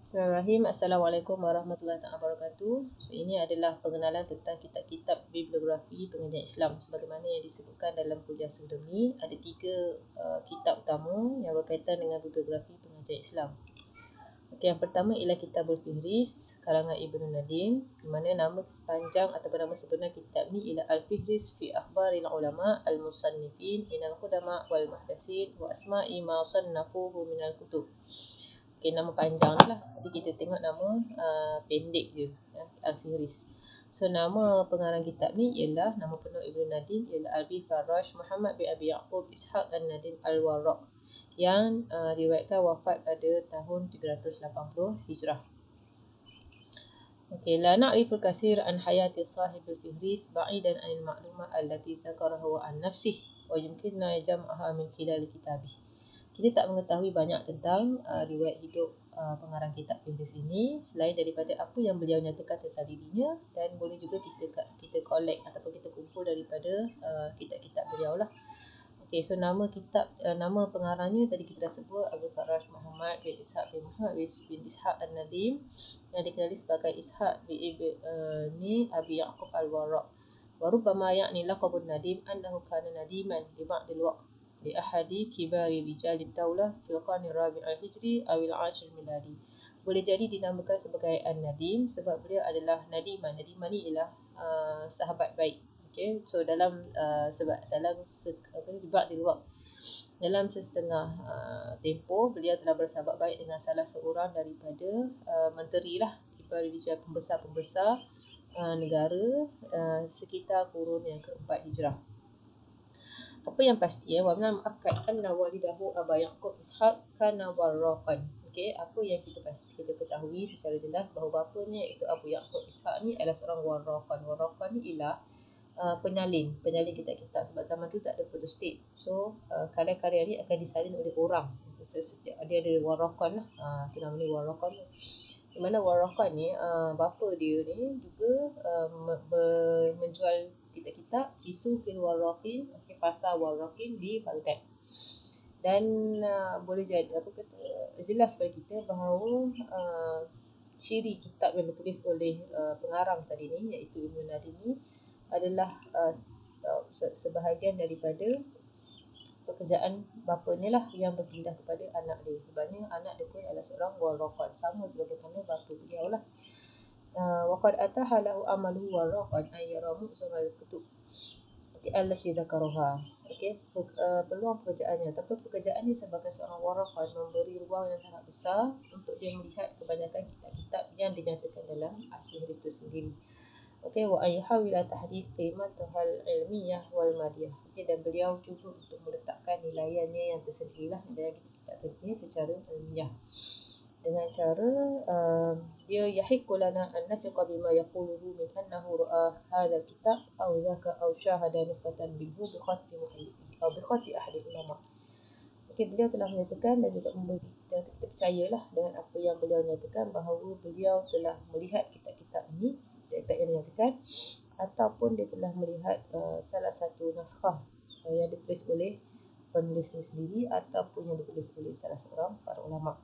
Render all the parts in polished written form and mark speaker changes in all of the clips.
Speaker 1: Bismillahirrahmanirrahim. Assalamualaikum warahmatullahi wabarakatuh. So, ini adalah pengenalan tentang kitab-kitab bibliografi pengajian Islam sebagaimana yang disebutkan dalam kuliah sebelum ni. Ada 3 kitab utama yang berkaitan dengan bibliografi pengajian Islam. Okey, yang pertama ialah Kitabul Fihris karangan Ibnu Nadim, di mana nama panjang atau nama sebenar kitab ni ialah Al-Fihris fi Akhbaril Ulama Al-Musannifin minal Qudama wal Muhdatsin wa Asma'i ma sannafuhu minal Kutub. Okay, nama panjang lah. Jadi kita tengok nama pendek je, ya, Al-Fihris. So nama pengarang kitab ni ialah, nama penuh Ibnu Nadim ialah Abi Farrash Muhammad bin Abi Ya'qub Ishaq An-Nadim Al-Warraq, yang riwayatkan wafat pada tahun 380 Hijrah. Okay, la na'riful katsir an hayati sahibil Fihris ba'idan anil ma'lumat allati zakarahu an nafsih wa yumkinna jam'aha min khilal kitabih. Kita tak mengetahui banyak tentang riwayat hidup pengarang kitab Fihris ini selain daripada apa yang beliau nyatakan tentang dirinya, dan boleh juga kita collect ataupun kita kumpul daripada kitab-kitab beliau lah. Okey, so nama pengarangnya tadi kita dah sebut, Abu Farrash Muhammad bin Ishaq bin Muhammad bin Ishaq An-Nadim, yang dikenali sebagai Ishaq bin Abi Ya'qub Al-Warraq. Wa rubbama ya'ni laqabun Nadim annahu kana nadiman li ba'dil waqt li ahadi kibari rijal ad-daulah fil qarn ar-rabi' al-hijri aw al-'ashir miladi. Boleh jadi dinamakan sebagai An-Nadim sebab beliau adalah nadiman. Nadiman ni ialah sahabat baik. Okay, so dalam dalam setengah tempoh beliau telah bersahabat baik dengan salah seorang daripada menteri lah, kibari rijal, pembesar-pembesar negara sekitar kurun yang keempat Hijrah. Apa yang pasti wa minal muakkad anna walidahu Aba Ya'qub Ishaq kana warraqan. Okey, apa yang kita ketahui secara jelas bahawa bapanya iaitu Abu Ya'qub Ishaq ni adalah seorang warraqan. Warraqan ni ialah penyalin kitab-kitab, sebab zaman tu tak ada photostat. So karya-karya ni akan disalin oleh orang. Dia ada warraqan lah. Itu nama ni warraqan. Di mana warraqan ni bapa dia ni juga menjual kitab-kitab isu fil warraqin, pasar warraqin di Baghdad. Dan boleh jadi jelas bagi kita bahawa ciri kitab yang ditulis oleh pengarang tadi ni iaitu Ibnu Nadim ni adalah sebahagian daripada pekerjaan bapanya lah yang berpindah kepada anak dia. Sebabnya anak dia pun adalah seorang warraqan, sama sebagaimana bapa beliau lah. Waqad ataha lahu amaluhu warraqan ay yara mu'zamal kutub allati dzakaraha. Okey, peluang pekerjaannya, tapi pekerjaannya sebagai seorang warraqan memberi ruang yang sangat besar untuk dia melihat kebanyakan kitab-kitab yang dinyatakan dalam Al-Fihris itu sendiri. Okey, wa ayhawila tahdid qimatuhal ilmiyah wal madiyah. Okey, dan beliau cuba untuk meletakkan nilaiannya yang tersendirilah dalam kitab-kitab ini secara ilmiah, dengan cara dia yahiqqu lana an nasiqa bima yaquluhu min annahu ra'a hadzal kitab aw dzaka aw syahada nuskhatan minhu bi khatti muallifi aw bi khatti ahli ulama. Okey, beliau telah menyatakan dan juga memberi kita percayalah dengan apa yang beliau nyatakan bahawa beliau telah melihat kitab-kitab ini, kitab yang dinyatakan, ataupun dia telah melihat salah satu naskah yang ditulis oleh penulisnya sendiri ataupun yang ditulis oleh salah seorang para ulama.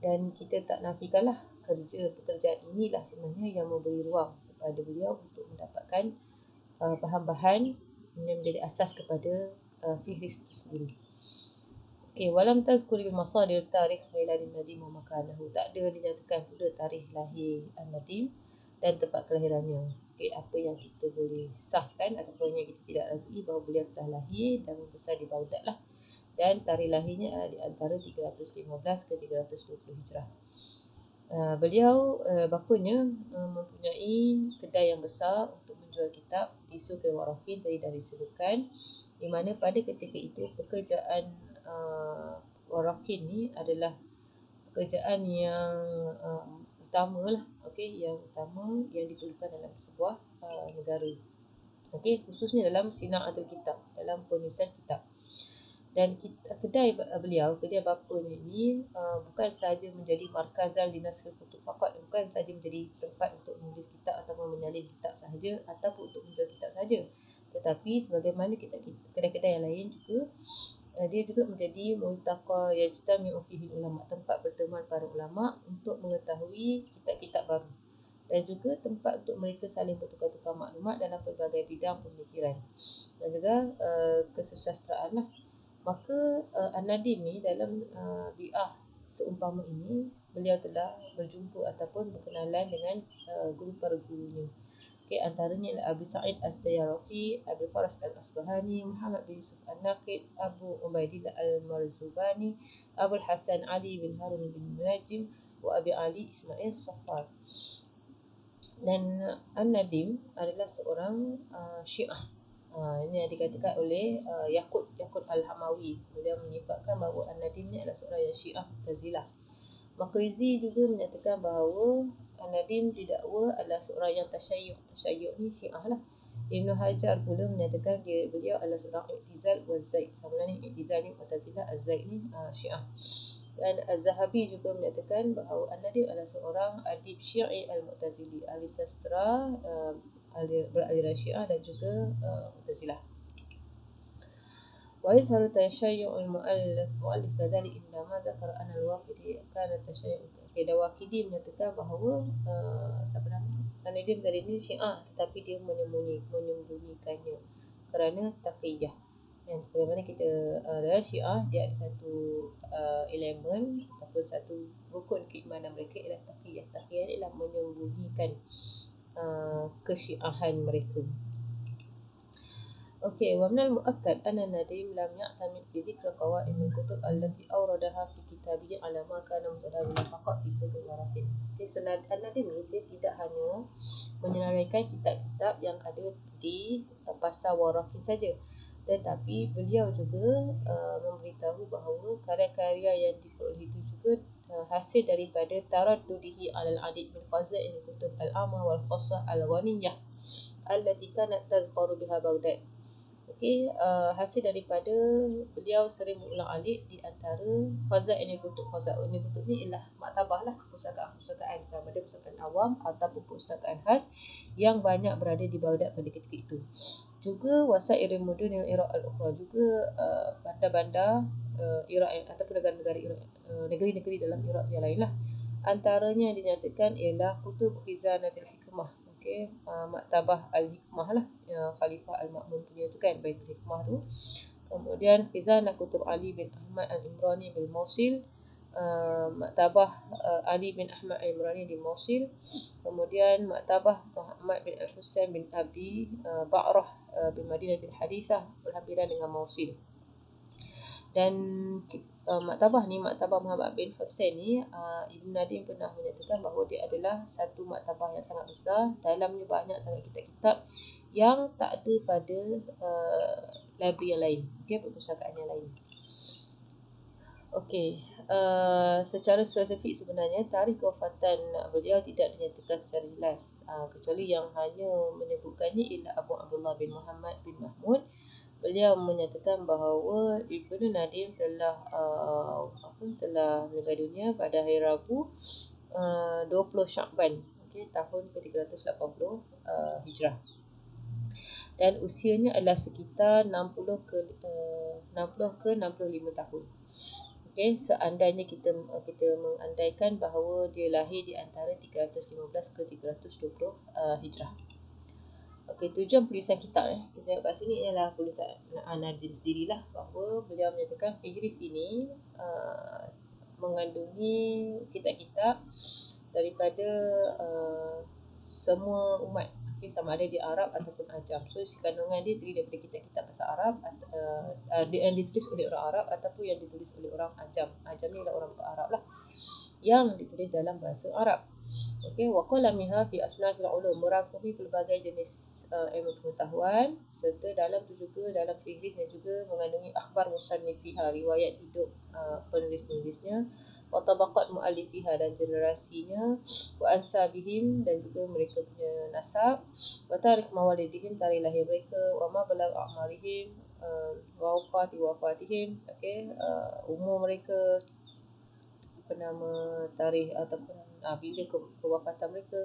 Speaker 1: Dan kita tak nafikanlah pekerjaan inilah sebenarnya yang memberi ruang kepada beliau untuk mendapatkan bahan-bahan yang menjadi asas kepada Fihris itu sendiri. Okey, walam tazkuril masadir tarikh miladin Nadim wa makanahu. Tak ada dinyatakan pula tarikh lahir An-Nadim dan tempat kelahirannya. Okey, apa yang kita boleh sahkan ataupun yang kita tidak ragui bahawa beliau telah lahir dan membesar di Baghdad lah. Dan tarikh lahirnya di antara 315 ke 320 Hijrah. Bapanya mempunyai kedai yang besar untuk menjual kitab tisu warraqin tadi dah disebutkan, di mana pada ketika itu pekerjaan warraqin ni adalah pekerjaan yang utama lah, okey, yang utama yang diperlukan dalam sebuah negara. Okey, khususnya dalam sina'atul kitab, dalam penulisan kitab. Dan kedai bapanya ini bukan sahaja menjadi markazal dinaskil kutub faqat, bukan sahaja menjadi tempat untuk menulis kitab ataupun menyalin kitab sahaja ataupun untuk menjual kitab sahaja, tetapi sebagaimana kedai-kedai yang lain juga Dia juga menjadi multaqa yajtami'u fihi ulama, tempat bertemuan para ulama untuk mengetahui kitab-kitab baru, dan juga tempat untuk mereka saling bertukar-tukar maklumat dalam pelbagai bidang pemikiran dan juga kesusastraan lah. Maka An-Nadim ni dalam bi'ah seumpama ini, beliau telah berjumpa ataupun berkenalan dengan guru para gurunya. Antaranya adalah Abu Sa'id As-Sayyarafi, Abu Faras Al-Asbahani, Muhammad bin Yusuf An-Naqid, Abu Ubaidillah Al-Marzubani, Abu Hasan Ali bin Harun bin Munajim, wa Abi Ali Ismail Saffar. Dan An-Nadim adalah seorang Syiah. Ini yang dikatakan oleh Yaqut Al-Hamawi. Beliau menyifatkan bahawa An-Nadim ni adalah seorang yang Syiah Mu'tazilah. Maqrizi juga menyatakan bahawa An-Nadim didakwa adalah seorang yang tasyayyu'. Tasyayyu' ni Syiah lah. Ibn Hajar pula menyatakan beliau adalah seorang I'tizal wa Zaid. Sama ni I'tizal ni Mu'tazilah, Az-Zaid ni Syiah. Dan Az-Zahabi juga menyatakan bahawa An-Nadim adalah seorang adib Syi'i Al-Mu'tazili, ahli sastra beraliran Syiah dan juga Mu'tazilah. ويظهر تشيع المؤلف كذلك عندما ذكر أن الواقدي كان التشيع. Waqidi menyatakan bahawa An-Nadim tadi ni Syiah, tetapi dia menyembunyikannya kerana taqiyah. Dan bagaimana kita dalam Syiah, dia ada satu elemen ataupun satu rukun keimanan mereka ialah taqiyah. Taqiyah ni ialah menyembunyikan kesyiahan mereka. ومن المؤكد أن النديم لم يعتمد في ذكر قوائم الكتب التي أوردها في كتابه على ما كان متداولا فقط في سوق الوراثين. An-Nadim dia tidak hanya menyenaraikan kitab-kitab yang ada di pasar warathin saja, tetapi beliau juga memberitahu bahawa karya-karya yang diperoleh itu juga hasil daripada taraddudihi alal adid min fazail kutub al-amma wal khassah al-ghaniyah allati kanat tazfaru biha Baghdad. Hasil daripada beliau sering berulang-alik di antara fazail kutub. Fazail kutub ni ialah maktabah lah, perpustakaan sama ada perpustakaan awam ataupun perpustakaan khas yang banyak berada di Baghdad pada ketika itu. Juga wasail mudun yang Iraq al-ukhra, juga bandar-bandar Iraq ataupun negara-negara Iraq, negeri-negeri dalam Iraq yang lain lah. Antaranya yang dinyatakan ialah kutub Khizanatul Hikmah, Maktabah Al-Hikmah lah, Khalifah Al-Ma'mun punya tu kan, Baitul Hikmah tu. Kemudian Khizanah Kutub Ali bin Ahmad Al-Imrani bil Mosul, Maktabah Ali bin Ahmad Al-Imrani di Mosul. Kemudian Maktabah Muhammad bin Al-Husain bin Abi Ba'rah bin Madinatul Hadisah, berhampiran dengan Mosul. Dan maktabah ni, Maktabah Muhammad bin Hussein ni, Ibn Nadim pernah menyatakan bahawa dia adalah satu maktabah yang sangat besar. Dalamnya banyak sangat kitab-kitab yang tak ada pada library yang lain, perpustakaan yang lain. Secara spesifik sebenarnya tarikh kewafatan beliau tidak dinyatakan secara jelas, kecuali yang hanya menyebutkannya ialah Abu Abdullah bin Muhammad bin Mahmud. Beliau menyatakan bahawa Ibn Nadim telah meninggal dunia pada hari Rabu 20 Syakban tahun ke-380 Hijrah, dan usianya adalah sekitar 60 ke 65 tahun. Seandainya kita mengandaikan bahawa dia lahir di antara 315 ke 320 Hijrah. Tujuan penulisan kitab kita tengok kat sini ialah penulisan An-Nadim sendirilah, bahawa beliau menyatakan fihris ini mengandungi kitab-kitab daripada semua umat, sama ada di Arab ataupun Ajam. So kandungan dia terdiri daripada kitab-kitab bahasa Arab yang ditulis oleh orang Arab ataupun yang ditulis oleh orang Ajam. Ajam ni adalah orang bukan Arab lah, yang ditulis dalam bahasa Arab. Wa qalamiha fi asnafil ulum, merangkumi pelbagai jenis ilmu pengetahuan, serta dalam tu juga dalam fihris dan juga mengandungi akhbar musannifiha, riwayat hidup penulis-penulisnya, wa tabaqat muallifiha, dan generasinya, wa ansabihim, dan juga mereka punya nasab, wa tarikh mawalidihim, tarikh lahir mereka, wa mablagh a'marihim, wa awqati wafatihim, umur mereka, nama tarikh ataupun bila kewafatan mereka,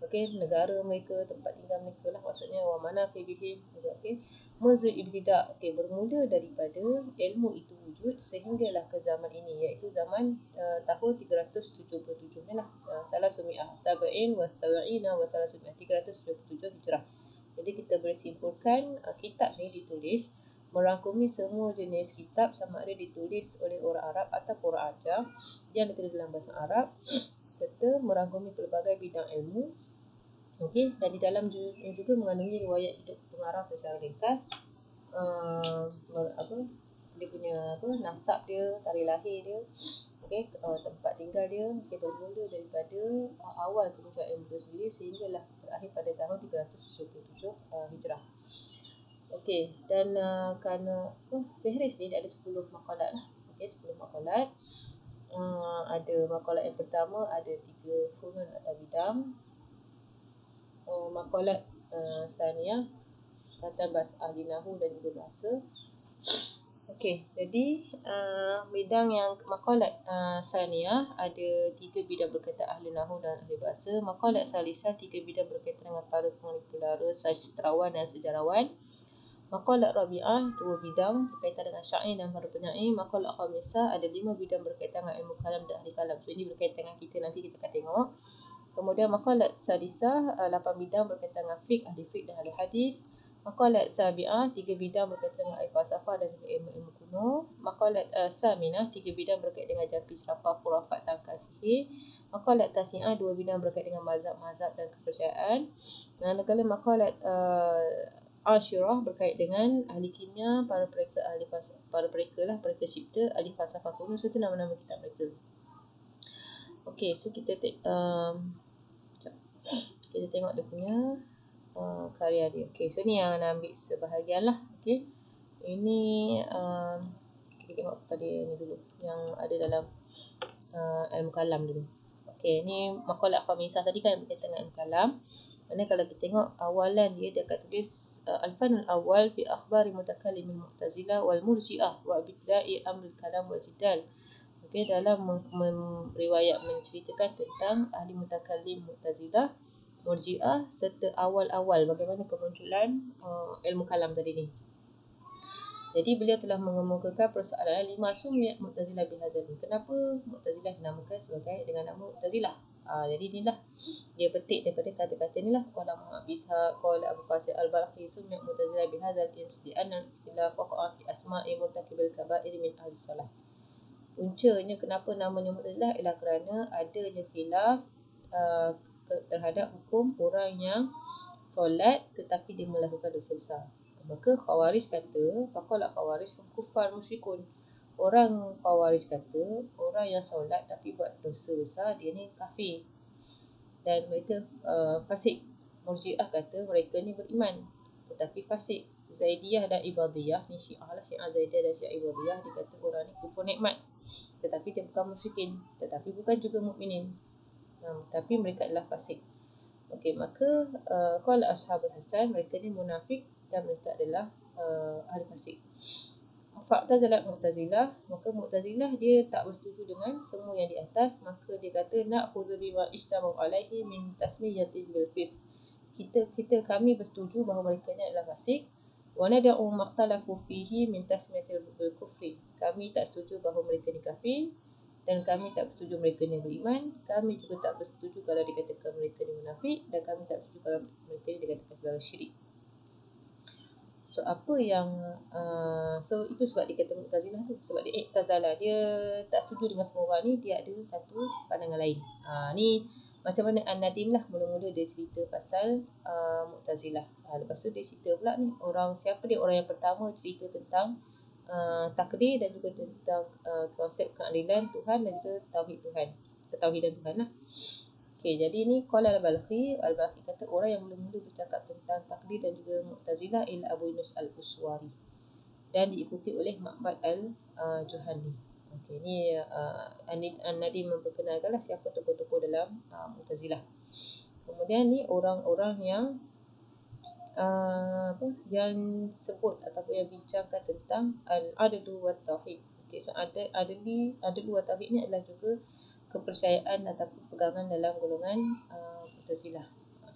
Speaker 1: okey, negara mereka, tempat tinggal mereka lah, maksudnya wa mana qibihim, okey. Munzu ibtida, okey, bermula daripada ilmu itu wujud sehinggalah ke zaman ini, iaitu zaman tahun 377 ni lah, salah sumi'ah sab'in wa sab'ina wa salah sumi'ah, 377 Hijrah. Jadi kita boleh simpulkan kitab ni ditulis merangkumi semua jenis kitab, sama ada ditulis oleh orang Arab atau orang Ajam yang ditulis dalam bahasa Arab, serta merangkumi pelbagai bidang ilmu. Okey, dan di dalam juga mengandungi riwayat hidup pengarang secara ringkas, dia punya nasab dia, tarikh lahir dia, okey, tempat tinggal dia, okey, bermula daripada awal kemunculan ilmu itu sendiri sehinggalah berakhir pada tahun 377 Hijrah. Okey, dan kerana fihris ni dia ada 10 makalat lah. Okey, 10 makalat. Ada makalat yang pertama ada 3 funun atau bidang. Makalat saniyah tentang bahasa ahli nahwu dan juga bahasa. Okey, jadi bidang yang makalat saniyah ada 3 bidang berkaitan ahli nahwu dan ahli bahasa. Makalat salisah 3 bidang berkaitan dengan para penulis pelara, sastrawan dan sejarawan. Makalat rabi'ah 2 bidang berkaitan dengan syair dan para penyair. Makalat khamisah ada 5 bidang berkaitan dengan ilmu kalam dan ahli kalam. So ini berkaitan dengan kita, nanti kita akan tengok. Kemudian makalat sadisah 8 bidang berkaitan dengan fiqh, ahli fiqh dan ahli hadis. Makalat sabi'ah 3 bidang berkaitan dengan falsafah dan juga ilmu-ilmu kuno. Makalat saminah 3 bidang berkaitan dengan jampi serapah, khurafat, tangkal, sihir. Makalat tasi'ah 2 bidang berkaitan dengan mazhab-mazhab dan kepercayaan. Manakala makalat Asyirah berkait dengan ahli kimia, para pereka ahli pereka cipta, ahli falsafah kuno, serta nama-nama kitab mereka. Okey, so kita tengok dia punya karya dia. Okey, so ni yang nak ambil sebahagian lah. Okey, ini kita tengok kepada ni dulu yang ada dalam ilmu kalam dulu. Okey, ni makalat khamisah tadi kan berkaitan dengan ilmu kalam. Mana kalau kita tengok awalan dia akan tulis al-fanul awal fi akhbari mutakallimin mu'tazilah wal murji'ah wa bidai amrul kalam wa jidal. Okey, dalam riwayat menceritakan tentang ahli mutakallim mu'tazilah, murji'ah, serta awal-awal bagaimana kemunculan ilmu kalam tadi ni. Jadi beliau telah mengemukakan persoalan lima sumiyat mu'tazilah bihazal. Kenapa mu'tazilah dinamakan sebagai dengan nama mu'tazilah? Jadi inilah dia petik daripada kata-kata ni lah. Qala Muhammad Ishaq, qala Abu Qasim al-Balkhi sumiyat mu'tazilah bihazal di anna ila waqa'a fi asma'i murtakibil kaba'ir min ahli salah. Puncanya kenapa namanya mu'tazilah ialah kerana adanya khilaf terhadap hukum orang yang solat tetapi dia melakukan dosa besar. Maka Khawarij kata, faqala Khawarij kufar musyrikun. Orang Khawarij kata, orang yang solat tapi buat dosa besar, dia ni kafir dan mereka fasik. Murji'ah kata mereka ni beriman tetapi fasik. Zaidiyah dan Ibadiyah, ni Syiah lah, Syiah Zaidiyah dan Syiah Ibadiyah, dia kata orang ni kufur nikmat tetapi dia bukan musyrikin, tetapi bukan juga mukminin, tapi mereka adalah fasik. Okey, maka qala ashabul Hasan, mereka ni munafik dan mereka adalah ahli fasik. Fa'tazalat Mu'tazilah, maka Mu'tazilah dia tak bersetuju dengan semua yang di atas, maka dia kata na'khudhu bima ijtama'u alaihi min tasmiyatin bil fisq. Kami bersetuju bahawa mereka ni adalah fasik. Wa nad'u makhtalafu fihi min tasmiyatil bil kufri. Kami tak setuju bahawa mereka ni kafir dan kami tak bersetuju mereka ni beriman. Kami juga tak bersetuju kalau dikatakan mereka ni munafik, dan kami tak bersetuju kalau mereka ni dikatakan sebagai syirik. So apa yang so itu sebab dia kata Mu'tazilah tu, sebab dia i'tazalah, dia tak setuju dengan semua orang ni, dia ada satu pandangan lain. Ni macam mana An-Nadim lah, mula-mula dia cerita pasal Mu'tazilah. Lepas tu dia cerita pula ni siapa dia orang yang pertama cerita tentang takdir dan juga tentang konsep keadilan Tuhan dan juga tauhid Tuhan, ketauhidan Tuhan lah. Okey, jadi ni qala al-Balkhi kata orang yang mula-mula bercakap tentang takdir dan juga Mu'tazilah ialah Abu Yunus al-Uswari dan diikuti oleh Ma'bad al-Juhani. Okey, ni An-Nadim memperkenalkanlah siapa tokoh-tokoh dalam Mu'tazilah. Kemudian ni orang-orang yang yang sebut ataupun yang bincangkan tentang al-adlu wa tauhid. Okey, so adlu wa tauhid ni adalah juga kepercayaan ataupun pegangan dalam golongan Mu'tazilah.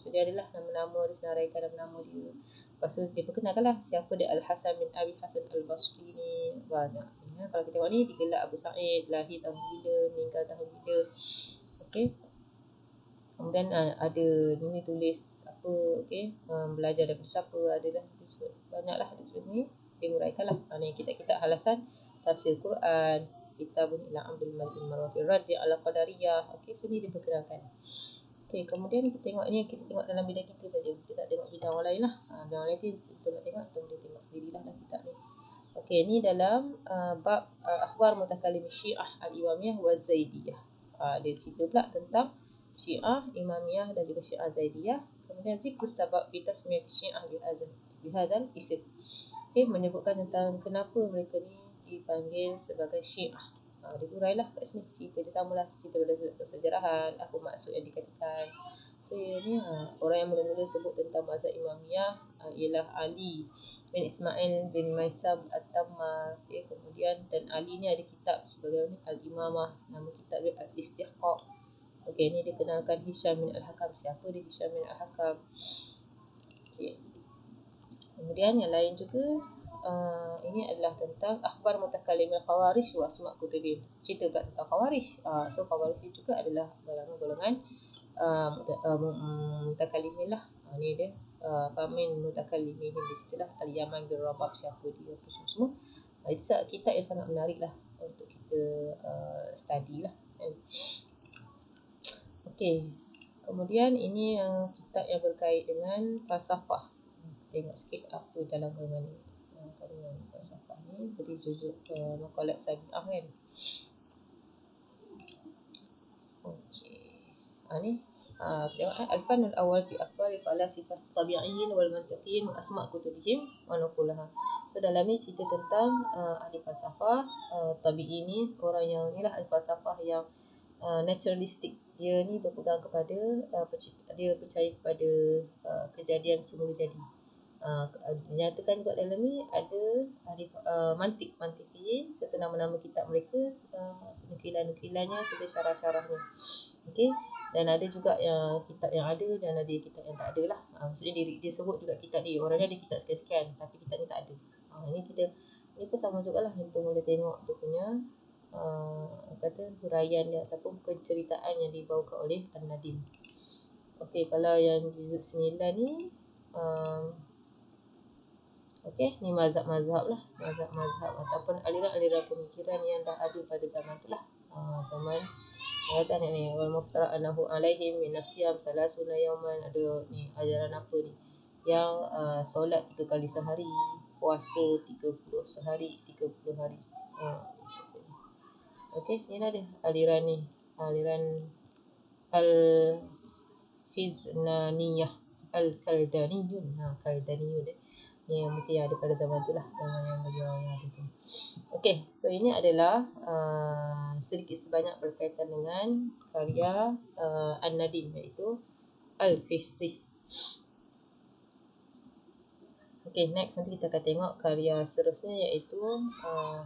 Speaker 1: So dia adalah nama-nama dia, senaraikan nama-nama dia. Lepas tu dia perkenalkanlah siapa dia Al-Hasan bin Abi Hasan Al-Basri ni. Banyak. Kalau kita tengok ni, digelar Abu Sa'id, lahir tahun bila, meninggal tahun bila. Okey. Kemudian ada ni tulis apa, okey, belajar daripada siapa, adalah banyaklah ada tulis ni, dia huraikanlah. Ni kitab-kitab halasan tafsir Quran, Kitabun ila Abdul Malik bin Marwan fi Raddi ala Qadariyah. Okey, sini dia perkenalkan. Okey, kemudian kita tengok ni, kita tengok dalam bidang kita saja. Kita tak tengok bidang orang lain lah. Bidang orang lain kita nak tengok, kita boleh tengok sendirilah dalam kitab ni. Okey, ni dalam bab akhbar mutakallim Syiah al-Imamiyah wa Zaidiyah. Dia cerita pula tentang Syiah, Imamiyah dan juga Syiah Zaidiyah. Kemudian zikrus sabab bitasmiyat Syiah bihadzal ism. Okey, menyebutkan tentang kenapa mereka ni dipanggil sebagai Syiah. Dia hurailah kat sini, cerita dia samalah, cerita pada kesejarahan, apa maksud yang dikatakan. So ni orang yang mula-mula sebut tentang mazhab Imamiyah ialah Ali bin Ismail bin Maisam At-Tammar. Okay, kemudian dan Ali ni ada kitab sebagai Al-Imamah, nama kitab dia Al-Istihqaq. Okey, ni dia kenalkan Hisham bin Al-Hakam. Siapa dia Hisham bin Al-Hakam? Okey. Kemudian yang lain juga, ini adalah tentang akhbar mutakallim al-Khawarij wa asma' kutubihim. Cerita pula tentang Khawarij. So Khawarij juga adalah golongan mutakallimin lah. Ni dia famin mutakallimin di situlah Al-Yaman bin Rabab, siapa dia apa semua. Itu kitab yang sangat menarik lah untuk kita study lah. Okey. Kemudian ini yang kitab yang berkait dengan falsafah. Tengok sikit apa dalam golongan ni. Kandungan falsafah ni jadi juzuk maqalat sabi'ah kan. Okey. Ni tengok al-fanul awal fi akhbar falasifah tabi'iyyin wal mantiqiyyin wa asma' kutubihim wa nuqulaha. So dalam ni cerita tentang ahli falsafah tabi'i ni, orang yang ni lah ahli falsafah yang naturalistik. Dia ni berpegang kepada dia percaya kepada kejadian semula jadi. Dinyatakan juga dalam ni ada mantiqiyin serta nama-nama kitab mereka, nukilan-nukilannya serta syarah-syarahnya. Okey, dan ada juga yang kitab yang ada dan ada kitab yang tak ada lah. Maksudnya dia sebut juga kitab ni, orangnya ada kitab sekian-sekian tapi kitab ni tak ada. Ni pun sama jugalah, kita boleh tengok dia punya kata huraian dia ataupun penceritaan yang dibawakan oleh An-Nadim. Okey, kalau yang juzuk 9 ni okey, ni mazhab-mazhab lah, mazhab-mazhab ataupun aliran-aliran pemikiran yang dah ada pada zaman tu lah. Zaman kata ni wal muftara anahu alaihim min asyam salasuna yawman. Ada ni ajaran apa ni yang solat 3 kali sehari, puasa 30 sehari, 30 hari. Okey, ni lah dia aliran ni, aliran Al-Khiznaniyah, Al-Kaldaniyun. Kaldaniyun ni yang mungkin ada pada zaman tu lah, zaman yang beliau yang ada tu. Okey, so ini adalah sedikit sebanyak berkaitan dengan karya An-Nadim, iaitu Al-Fihris. Okey, next nanti kita akan tengok karya seterusnya, iaitu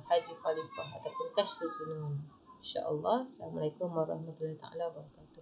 Speaker 1: Haji Khalifah ataupun Kashfuz Zunun. InsyaAllah. Assalamualaikum warahmatullahi wabarakatuh.